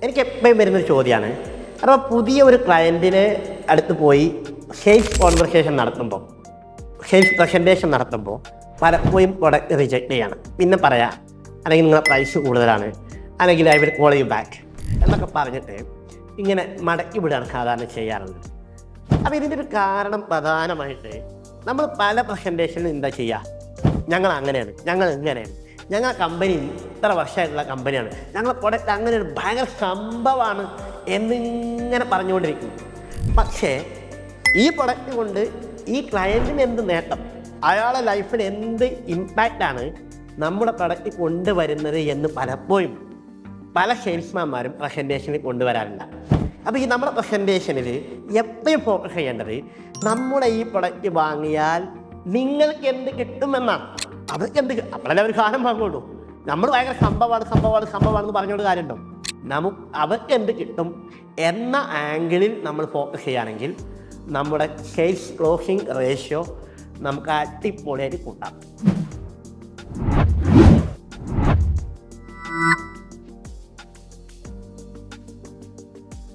എനിക്ക് എപ്പോഴും വരുന്നൊരു ചോദ്യമാണ്. അപ്പോൾ പുതിയ ഒരു ക്ലയൻറ്റിന് അടുത്ത് പോയി സെയിൽസ് കോൺവെർസേഷൻ നടത്തുമ്പോൾ, സെയിൽസ് പ്രസൻറ്റേഷൻ നടത്തുമ്പോൾ പലപ്പോഴും പ്രൊഡക്റ്റ് റിജക്റ്റ് ചെയ്യണം. പിന്നെ പറയാം, അല്ലെങ്കിൽ നിങ്ങളുടെ പ്രൈസ് കൂടുതലാണ്, അല്ലെങ്കിൽ I will call you back എന്നൊക്കെ പറഞ്ഞിട്ട് ഇങ്ങനെ മടക്കി വിടുകയാണ് സാധാരണ ചെയ്യാറുള്ളത്. അപ്പോൾ ഇതിൻ്റെ ഒരു കാരണം പ്രധാനമായിട്ട് നമ്മൾ പല പ്രസൻറ്റേഷനിലും എന്താ ചെയ്യുക, ഞങ്ങൾ അങ്ങനെയാണ്, ഞങ്ങൾ ഇങ്ങനെയാണ്, ഞങ്ങളുടെ കമ്പനി ഇത്ര വർഷമായിട്ടുള്ള കമ്പനിയാണ്, ഞങ്ങളുടെ പ്രൊഡക്റ്റ് അങ്ങനെയാണ്, ഭയങ്കര സംഭവമാണ് എന്നിങ്ങനെ പറഞ്ഞുകൊണ്ടിരിക്കും. പക്ഷേ ഈ പ്രൊഡക്റ്റ് കൊണ്ട് ഈ ക്ലയൻറ്റിന് എന്ത് നേട്ടം, അയാളുടെ ലൈഫിൽ എന്ത് ഇമ്പാക്റ്റാണ് നമ്മുടെ പ്രൊഡക്റ്റ് കൊണ്ടുവരുന്നത് എന്ന് പലപ്പോഴും പല സെയിൽസ്മാന്മാരും പ്രസൻറ്റേഷനിൽ കൊണ്ടുവരാറില്ല. അപ്പോൾ ഈ നമ്മുടെ പ്രസൻറ്റേഷനിൽ എപ്പോഴും ഫോക്കസ് ചെയ്യേണ്ടത് നമ്മുടെ ഈ പ്രൊഡക്റ്റ് വാങ്ങിയാൽ നിങ്ങൾക്ക് എന്ത് കിട്ടുമെന്നാണ്. അവർക്ക് എന്ത്, അപ്പോഴല്ലേ അവർ സാധനം വാങ്ങുള്ളൂ. നമ്മൾ ഭയങ്കര സംഭവമാണെന്ന് പറഞ്ഞുകൊണ്ട് കാര്യമുണ്ടോ? അവർക്ക് എന്ത് കിട്ടും എന്ന ആംഗിളിൽ നമ്മൾ ഫോക്കസ് ചെയ്യുകയാണെങ്കിൽ നമ്മുടെ സെയിൽസ് ക്ലോസിംഗ് റേഷ്യോ നമുക്ക് അടിപൊളിയായിട്ട് കൂട്ടാം.